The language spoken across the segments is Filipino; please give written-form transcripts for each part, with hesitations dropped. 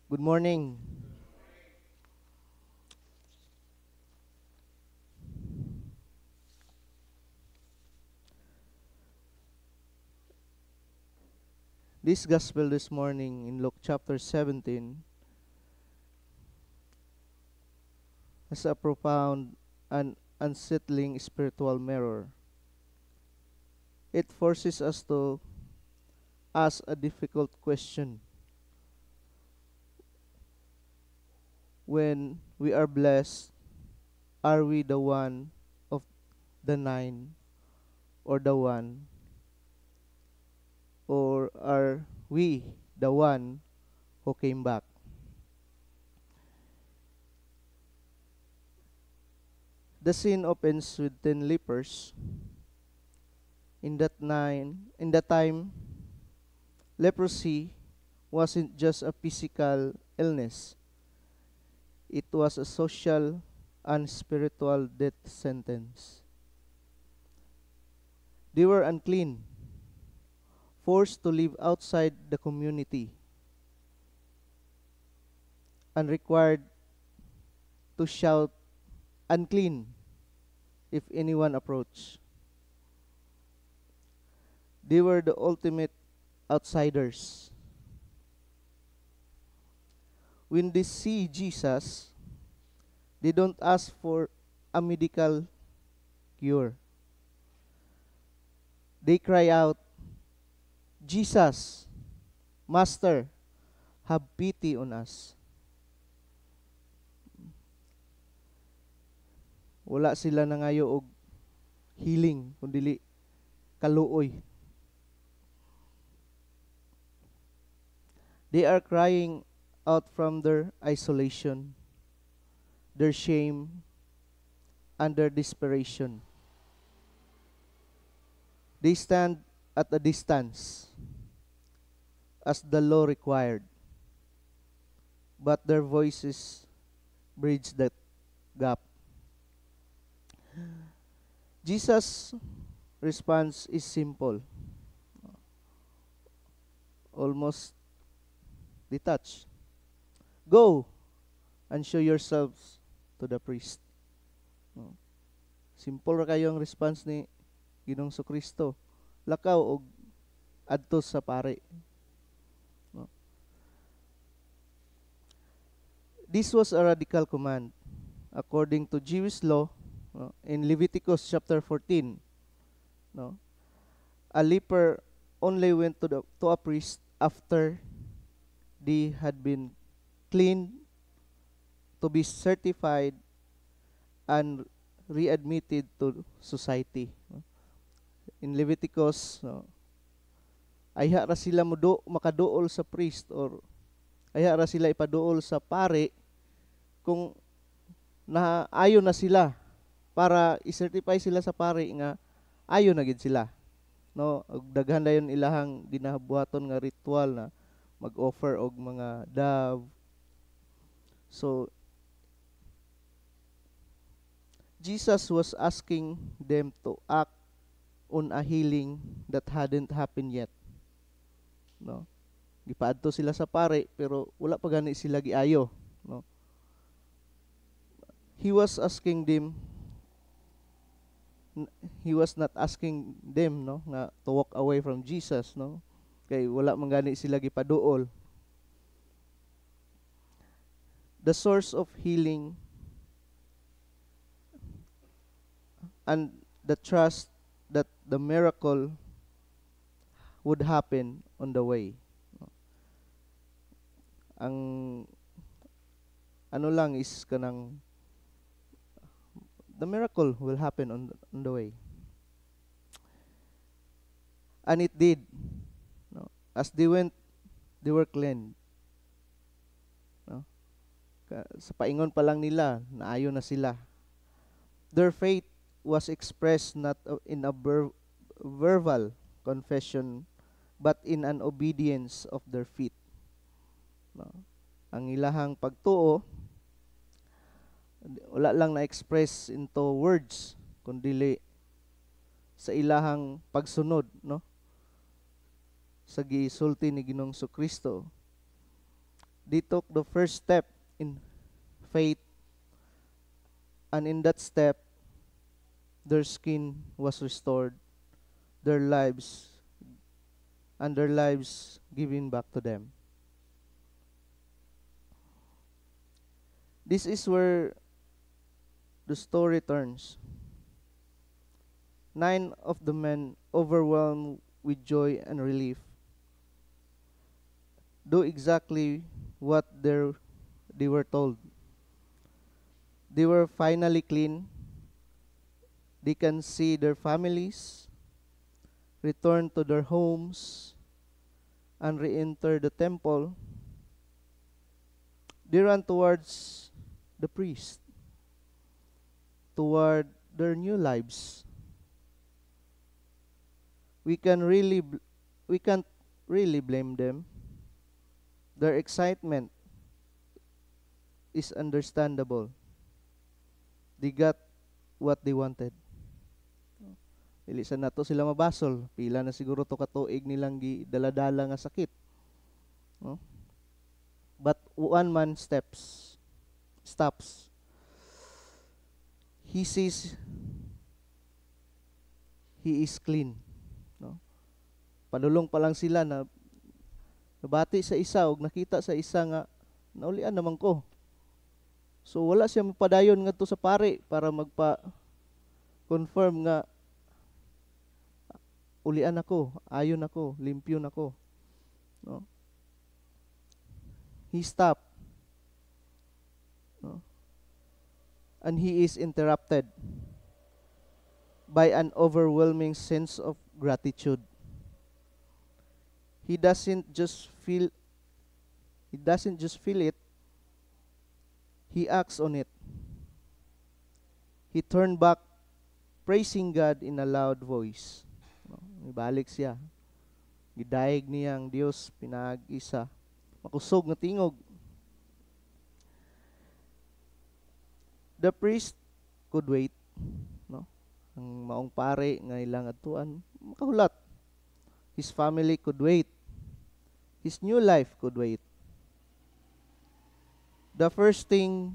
Good morning. This gospel this morning in Luke chapter 17 has a profound and unsettling spiritual mirror. It forces us to ask a difficult question. When we are blessed, are we the one of the nine or the one? Or are we the one who came back? The scene opens with 10 lepers. In that time, leprosy wasn't just a physical illness. It was a social and spiritual death sentence. They were unclean, forced to live outside the community, and required to shout unclean if anyone approached. They were the ultimate outsiders. When they see Jesus, they don't ask for a medical cure. They cry out, Jesus, Master, have pity on us. Wala sila nangayo og healing, kundi kaluoy. They are crying out from their isolation, their shame, and their desperation. They stand at a distance, as the law required, but their voices bridge that gap. Jesus' response is simple, almost detached. Go and show yourselves to the priest. No. Simple ra kayo ang response ni Ginoong Kristo. Lakaw og adto sa pare. No. This was a radical command according to Jewish law, no, in Leviticus chapter 14. No, a leper only went to a priest after they had been cleaned to be certified and readmitted to society. In Leviticus, ayha ra sila makaduol sa priest or ayha ra sila ipaduol sa pare kung naayo na sila para i-certify sila sa pare nga ayo na gid sila. No, ug daghan dayon ilahang ginabuhaton nga ritual na mag-offer og mga dove. So Jesus was asking them to act on a healing that hadn't happened yet. No? Gipaadto sila sa pare pero wala pa gani sila giayo, no? He was asking them he was not asking them, no, nga to walk away from Jesus, no? Kay wala man gani sila gipaduol. The source of healing and the trust that the miracle would happen on the way. Ang ano lang is kanang the miracle will happen on the way. And it did. No? As they went, they were cleansed. No? Sa paingon pa lang nila, naayo na sila. Their faith was expressed not in a verbal confession, but in an obedience of their feet. No? Ang ilahang pagtuo, wala lang na-express into words, kundi sa ilahang pagsunod, no? Sa gisulti ni Ginoong Kristo. They took the first step in faith, and in that step, their skin was restored, their lives, and their lives given back to them. This is where the story turns. 9 of the men, overwhelmed with joy and relief, do exactly what they were told. They were finally clean. They can see their families, return to their homes, and re-enter the temple. They ran towards the priest, toward their new lives. We can't really blame them. Their excitement is understandable. They got what they wanted. Dili sa nato sila mabasol, pila na siguro to katuig nilang gidala-dala nga sakit. No? But one man stops. He sees he is clean. No? Padulong pa lang sila na nabati sa isa ug nakita sa isa nga naulian naman ko. So wala siya mapadayon ngadto sa pare para magpa-confirm nga ulian ako, ayon ako, limpyo nako. No? He stopped. No? And he is interrupted by an overwhelming sense of gratitude. He doesn't just feel it, he acts on it. He turned back praising God in a loud voice. No, ibalik siya. Gidayeg niya ang Dios pinag-isa. Makusog nga tingog. The priest could wait, no? Ang maong pare nga ilang adtuan makahulat. His family could wait. His new life could wait. The first thing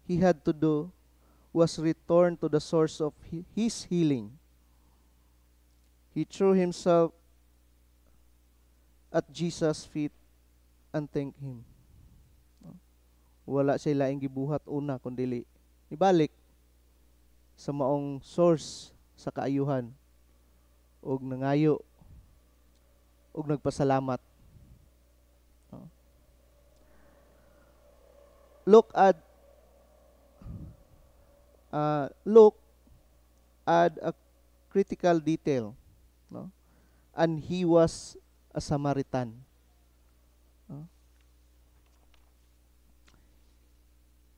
he had to do was return to the source of his healing. He threw himself at Jesus' feet and thanked him. Wala siya laing gibuhat una kundi ibalik sa maong source sa kaayuhan ug nangayo ug nagpasalamat. Look add a critical detail, no? And he was a Samaritan. No?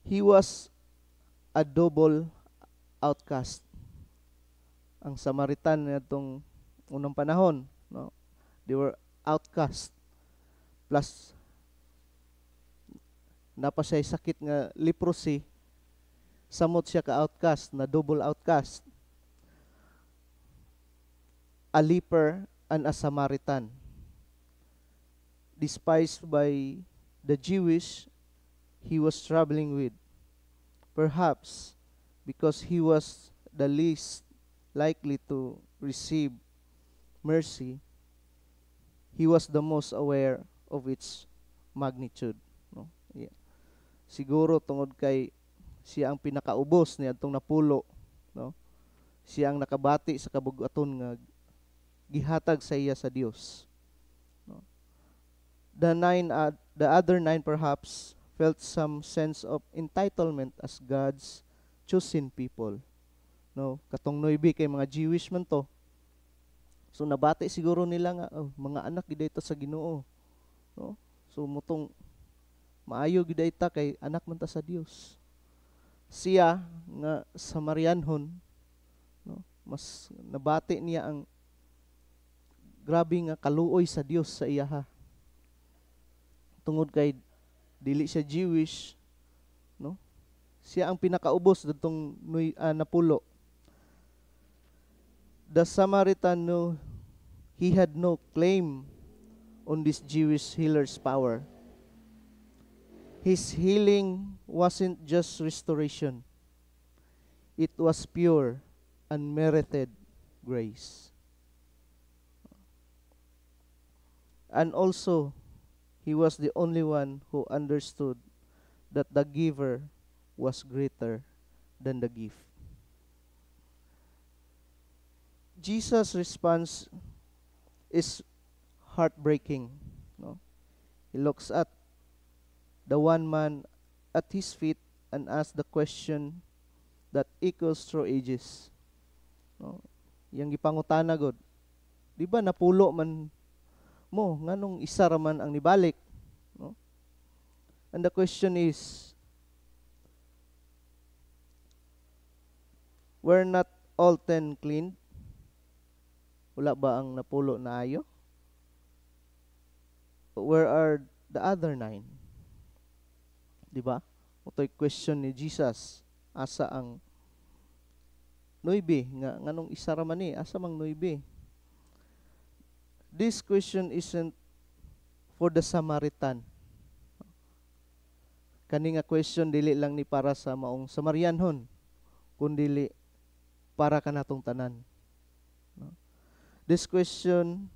He was a double outcast. Ang Samaritan nitong unang panahon, no? They were outcast. Plus napa siya sakit nga leprosy, samot siya ka outcast, na double outcast. A leper and a Samaritan, despised by the Jewish he was traveling with. Perhaps because he was the least likely to receive mercy, he was the most aware of its magnitude. No? Yeah. Siguro tungod kay siya ang pinakaubos niya atong napulo, no? Siya ang nakabati sa kabugaton nga gihatag sa iya sa Dios. No? The other nine perhaps felt some sense of entitlement as God's chosen people. No, katong 9 kay mga Jewish man to. So nabati siguro nila nga mga anak gid ita sa Ginoo. No? So mutong maayo gid ita kay anak man ta sa Dios. Siya nga Samarianhon, no? Mas nabati niya ang grabe nga kaluoy sa Dios sa iyaha. Tungod kay dili siya Jewish, no? Siya ang pinakaubos datong napulo. The Samaritan knew he had no claim on this Jewish healer's power. His healing wasn't just restoration. It was pure, unmerited grace. And also, he was the only one who understood that the giver was greater than the gift. Jesus' response is heartbreaking. No? He looks at the one man at his feet and asks the question that echoes through ages. No? Yang gipangutana god, di ba napulo man mo nganong isa ra man ang nibalik? No? And the question is, were not all 10 cleaned? Wala ba ang napulo na ayo? Where are the other 9? Di ba? Utoy question ni Jesus. Asa ang 9 nga nganong isa ra man ni? Asa mang 9? This question isn't for the Samaritan. Kani nga question dili lang ni para sa maong Samarianhon, kundi para kanatong tanan. No? This question,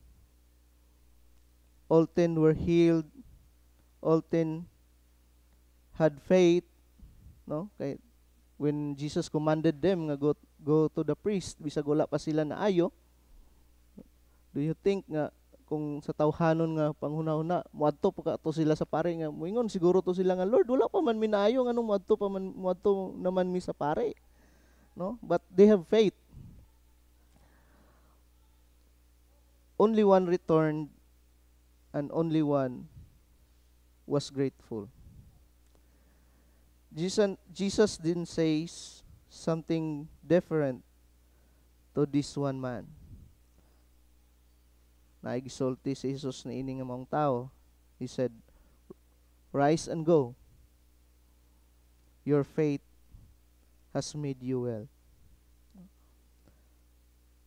all 10 were healed, all 10 had faith, no? Kay when Jesus commanded them nga go to the priest, bisag wala pa sila na ayo, do you think nga kung sa tawhanon nga panghuna-huna muadto pa to sila sa pare nga moingon siguro to sila nga Lord wala pa man minaayo nganong muadto naman mi sa pare, no? But they have faith. Only one returned and only one was grateful. Jesus didn't say something different to this one man. Naigisulti si Jesus na ini nga maong tao. He said, "Rise and go. Your faith has made you well."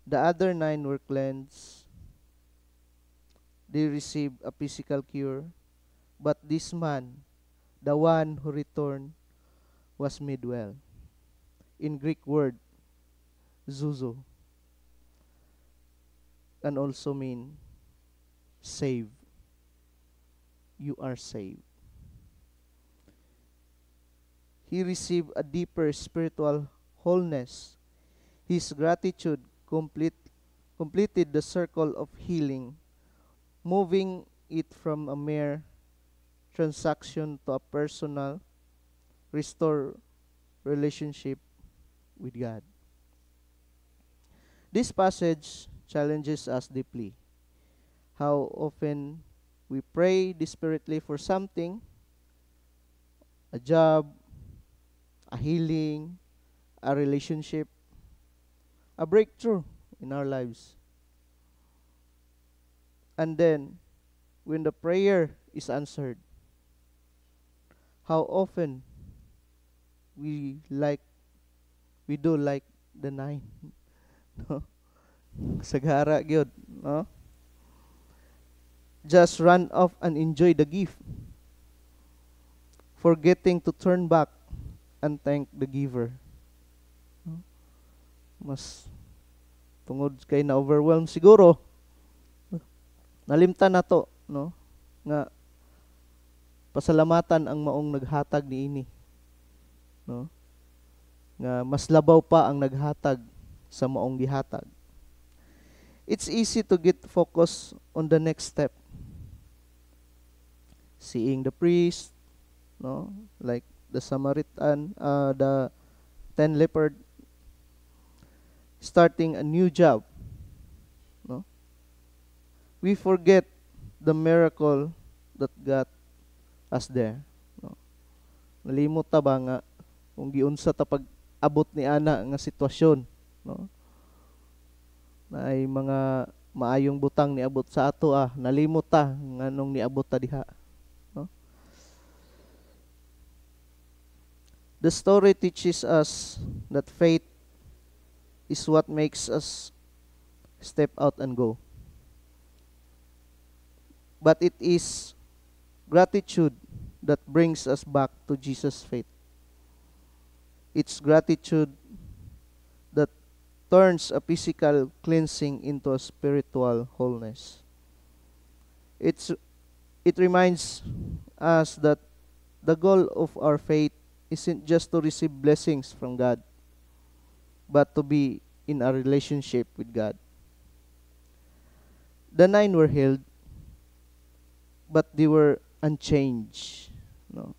The other 9 were cleansed. They received a physical cure. But this man, the one who returned, was made well. In Greek word, zuzo, can also mean save. You are saved. He received a deeper spiritual wholeness. His gratitude completed the circle of healing, moving it from a mere transaction to a personal, restore relationship with God. This passage challenges us deeply. How often we pray desperately for something, a job, a healing, a relationship, a breakthrough in our lives. And then, when the prayer is answered, how often we do like the 9. No? Sagara gyud, no? Just run off and enjoy the gift, forgetting to turn back and thank the giver. No? Mas tungod kay na overwhelm siguro, nalimtan na to, no? Nga pasalamatan ang maong naghatag niini, no? Nga mas labaw pa ang naghatag sa maong gihatag. It's easy to get focused on the next step. Seeing the priest, no? Like the Samaritan, the 10 leopard, starting a new job, no? We forget the miracle that got us there, no? Nalimot ta ba nga kung giunsa ta pag-abot ni ana nga sitwasyon, no? Na ay mga maayong butang niabot sa ato, nalimot ta nganong niabot ta diha, no? The story teaches us that faith is what makes us step out and go. But it is gratitude that brings us back to Jesus' faith. It's gratitude that turns a physical cleansing into a spiritual wholeness. It's it reminds us that the goal of our faith isn't just to receive blessings from God, but to be in a relationship with God. The nine were healed, but they were unchanged. No.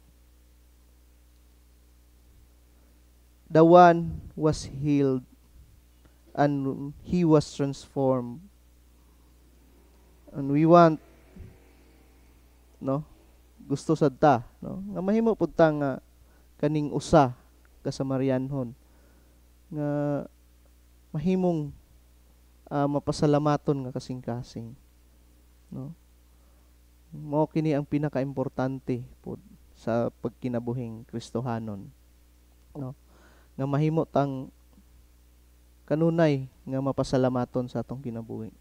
The one was healed and he was transformed. And we want, no, gusto sad ta, no, nga mahimo pud ta nga kaning usa ka Samarianhon nga mahimong mapasalamaton nga kasing-kasing, no. Mao kini ang pinakaimportante pod sa pagkinabuhing Kristohanon, no, nga mahimo tang kanunay nga mapasalamaton sa atong kinabuhi,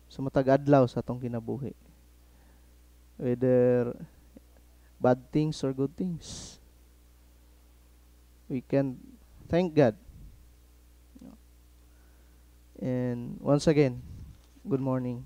sa matag adlaw sa atong kinabuhi, whether bad things or good things, we can thank God. And once again, good morning.